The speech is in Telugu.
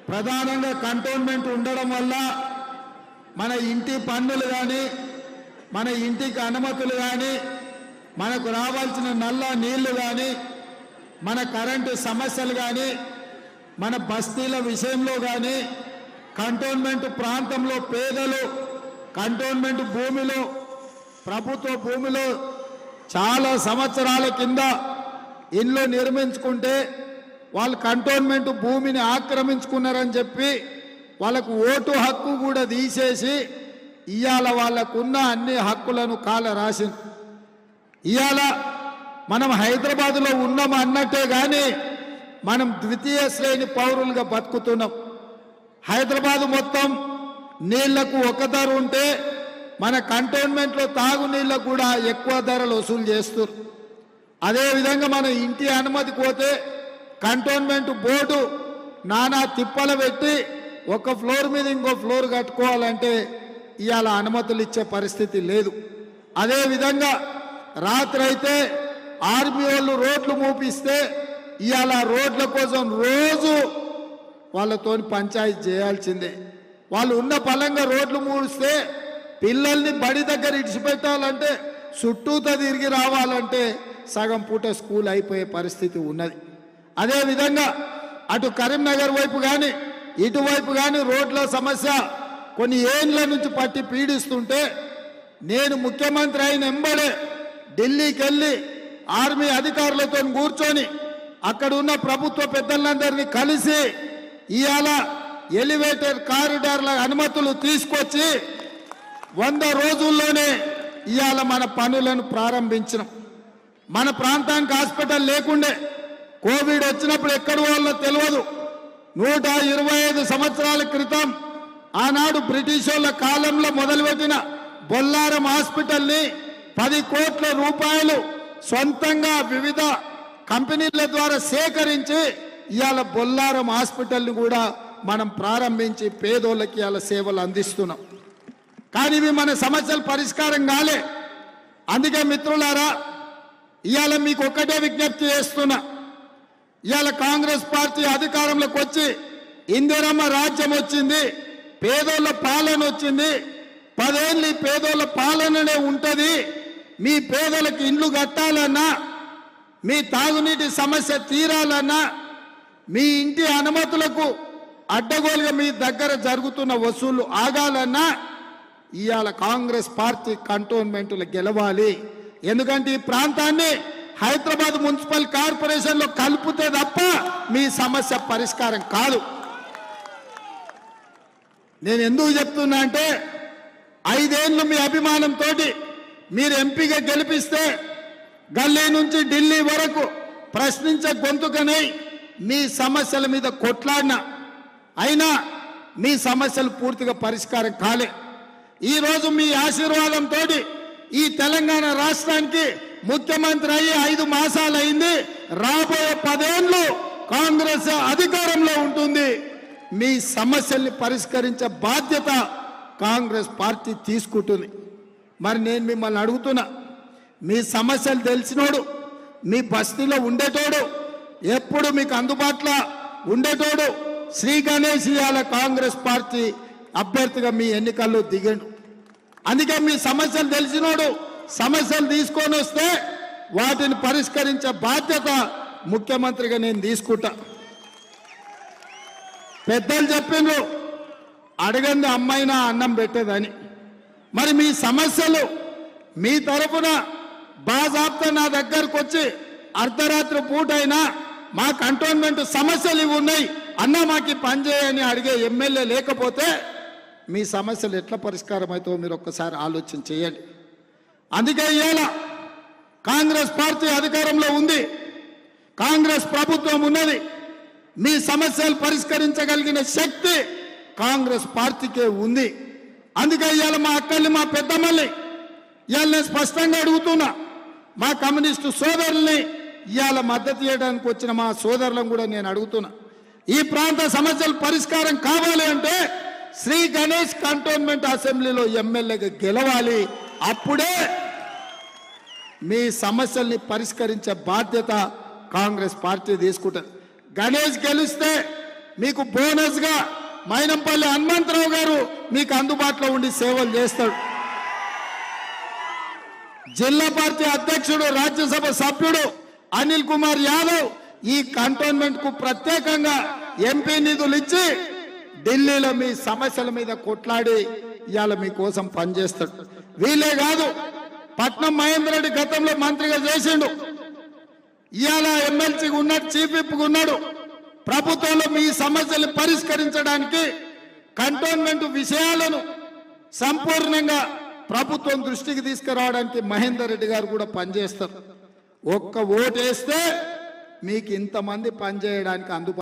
ప్రధానంగా కంటోన్మెంట్ ఉండడం వల్ల మన ఇంటి పన్నులు కానీ మన ఇంటికి అనుమతులు కానీ మనకు రావాల్సిన నల్ల నీళ్లు కానీ మన కరెంటు సమస్యలు కానీ మన బస్తీల విషయంలో కానీ కంటోన్మెంట్ ప్రాంతంలో పేదలు కంటోన్మెంట్ భూమిలో ప్రభుత్వ భూమిలో చాలా సంవత్సరాల కింద ఇల్లు నిర్మించుకుంటే వాళ్ళు కంటోన్మెంట్ భూమిని ఆక్రమించుకున్నారని చెప్పి వాళ్ళకు ఓటు హక్కు కూడా తీసేసి ఇవాళ వాళ్ళకున్న అన్ని హక్కులను కాల రాసింది. ఇవాళ మనం హైదరాబాదులో ఉన్నాం అన్నట్టే కానీ మనం ద్వితీయ శ్రేణి పౌరులుగా బతుకుతున్నాం. హైదరాబాదు మొత్తం నీళ్లకు ఒక ధర ఉంటే మన కంటోన్మెంట్లో తాగునీళ్ళకు కూడా ఎక్కువ ధరలు వసూలు చేస్తారు. అదేవిధంగా మన ఇంటి అనుమతికి పోతే కంటోన్మెంట్ బోర్డు నానా తిప్పలు పెట్టి ఒక ఫ్లోర్ మీద ఇంకో ఫ్లోర్ కట్టుకోవాలంటే ఇవాళ అనుమతులు ఇచ్చే పరిస్థితి లేదు. అదేవిధంగా రాత్రి అయితే ఆర్మీ వాళ్ళు రోడ్లు మూపిస్తే ఇవాళ రోడ్ల కోసం రోజు వాళ్ళతోని పంచాయతీ చేయాల్సిందే. వాళ్ళు ఉన్న పలంగా రోడ్లు మూడిస్తే పిల్లల్ని బడి దగ్గర ఇడిచిపెట్టాలంటే చుట్టూతో తిరిగి రావాలంటే సగం పూట స్కూల్ అయిపోయే పరిస్థితి ఉన్నది. అదేవిధంగా అటు కరీంనగర్ వైపు కానీ ఇటువైపు కానీ రోడ్ల సమస్య కొన్ని ఏండ్ల నుంచి పట్టి పీడిస్తుంటే నేను ముఖ్యమంత్రి అయిన ఎంబడే ఢిల్లీకి వెళ్ళి ఆర్మీ అధికారులతో కూర్చొని అక్కడ ఉన్న ప్రభుత్వ పెద్దలందరినీ కలిసి ఇవాళ ఎలివేటెడ్ కారిడార్ల అనుమతులు తీసుకొచ్చి 100 రోజుల్లోనే ఇవాళ మన పనులను ప్రారంభించినాం. మన ప్రాంతానికి హాస్పిటల్ లేకుండే కోవిడ్ వచ్చినప్పుడు ఎక్కడ వాళ్ళో తెలియదు. 125 సంవత్సరాల క్రితం ఆనాడు బ్రిటిష్ వాళ్ళ కాలంలో మొదలుపెట్టిన బొల్లారం హాస్పిటల్ని 10 కోట్ల రూపాయలు సొంతంగా వివిధ కంపెనీల ద్వారా సేకరించి ఇవాళ బొల్లారం హాస్పిటల్ని కూడా మనం ప్రారంభించి పేదోళ్ళకి ఇవాళ సేవలు అందిస్తున్నాం. కానీ ఇవి మన సమస్యల పరిష్కారం కాలే. అందుకే మిత్రులారా ఇవాళ మీకు ఒక్కటే విజ్ఞప్తి చేస్తున్నా. ఇవాళ కాంగ్రెస్ పార్టీ అధికారంలోకి వచ్చి ఇందిరమ్మ రాజ్యం వచ్చింది, పేదోళ్ళ పాలన వచ్చింది. 10 ఏళ్ళు ఈ పేదోళ్ళ పాలననే ఉంటుంది. మీ పేదలకు ఇండ్లు కట్టాలన్నా, మీ తాగునీటి సమస్య తీరాలన్నా, మీ ఇంటి అనుమతులకు అడ్డగోలుగా మీ దగ్గర జరుగుతున్న వసూళ్లు ఆగాలన్నా ఇవాళ కాంగ్రెస్ పార్టీ కంటోన్మెంట్లు గెలవాలి. ఎందుకంటే ఈ ప్రాంతాన్ని హైదరాబాద్ మున్సిపల్ కార్పొరేషన్లో కలిపితే తప్ప మీ సమస్య పరిష్కారం కాదు. నేను ఎందుకు చెప్తున్నా అంటే 5 ఏళ్ళు మీ అభిమానంతో మీరు ఎంపీగా గెలిపిస్తే గల్లీ నుంచి ఢిల్లీ వరకు ప్రశ్నించే గొంతుకనై మీ సమస్యల మీద కొట్లాడినా అయినా మీ సమస్యలు పూర్తిగా పరిష్కారం కాలే. ఈరోజు మీ ఆశీర్వాదంతో ఈ తెలంగాణ రాష్ట్రానికి ముఖ్యమంత్రి అయ్యి 5 మాసాలు అయింది. రాబోయే 10 ఏళ్ళు కాంగ్రెస్ అధికారంలో ఉంటుంది. మీ సమస్యల్ని పరిష్కరించే బాధ్యత కాంగ్రెస్ పార్టీ తీసుకుంటుంది. మరి నేను మిమ్మల్ని అడుగుతున్నా, మీ సమస్యలు తెలిసినోడు, మీ బస్తీలో ఉండేటోడు, ఎప్పుడు మీకు అందుబాటులో ఉండేటోడు శ్రీ గణేష్ ఇవాళ కాంగ్రెస్ పార్టీ అభ్యర్థిగా మీ ఎన్నికల్లో దిగండు. అందుకే మీ సమస్యలు తెలిసినోడు సమస్యలు తీసుకొని వస్తే వాటిని పరిష్కరించే బాధ్యత ముఖ్యమంత్రిగా నేను తీసుకుంటా. పెద్దలు చెప్పిండ్రు అడగంది అమ్మాయినా అన్నం పెట్టేదని. మరి మీ సమస్యలు మీ తరఫున బాజాబ్తా నా దగ్గరకు వచ్చి అర్ధరాత్రి పూట అయినా మా కంటోన్మెంట్ సమస్యలు ఇవి ఉన్నాయి అన్నా మాకు పని చేయని అడిగే ఎమ్మెల్యే లేకపోతే మీ సమస్యలు ఎట్లా పరిష్కారం అవుతావో మీరు ఒక్కసారి ఆలోచన చేయండి. అందుకే ఇవాళ కాంగ్రెస్ పార్టీ అధికారంలో ఉంది, కాంగ్రెస్ ప్రభుత్వం ఉన్నది. మీ సమస్యలు పరిష్కరించగలిగిన శక్తి కాంగ్రెస్ పార్టీకే ఉంది. అందుకే ఇవాళ మా అక్కల్ని మా పెద్దమ్మల్ని ఇవాళ నేను స్పష్టంగా అడుగుతున్నా, మా కమ్యూనిస్టు సోదరుల్ని ఇవాళ మద్దతు చేయడానికి వచ్చిన మా సోదరులను కూడా నేను అడుగుతున్నా, ఈ ప్రాంత సమస్యలు పరిష్కారం కావాలి అంటే శ్రీ గణేష్ కంటోన్మెంట్ అసెంబ్లీలో ఎమ్మెల్యేగా గెలవాలి. అప్పుడే మీ సమస్యల్ని పరిష్కరించే బాధ్యత కాంగ్రెస్ పార్టీ తీసుకుంటుంది. గణేష్ గెలిస్తే మీకు బోనస్గా మైనంపల్లి హనుమంతరావు గారు మీకు అందుబాటులో ఉండి సేవలు చేస్తాడు. జిల్లా పార్టీ అధ్యక్షుడు రాజ్యసభ సభ్యుడు అనిల్ కుమార్ యాదవ్ ఈ కంటోన్మెంట్ కు ప్రత్యేకంగా ఎంపీ నిధులు ఇచ్చి ఢిల్లీలో మీ సమస్యల మీద కొట్లాడి ఇవాళ మీకోసం పనిచేస్తాడు. వీలే కాదు, పట్నం మహేందర్ రెడ్డి గతంలో మంత్రిగా చేసిండు, ఇవాళ ఎమ్మెల్సీగా ఉన్నాడు, చీఫ్ విప్గా ఉన్నాడు. ప్రభుత్వంలో మీ సమస్యలు పరిష్కరించడానికి కంటోన్మెంట్ విషయాలను సంపూర్ణంగా ప్రభుత్వం దృష్టికి తీసుకురావడానికి మహేందర్ రెడ్డి గారు కూడా పనిచేస్తారు. ఒక్క ఓటు వేస్తే మీకు ఇంతమంది పనిచేయడానికి అందుబాటు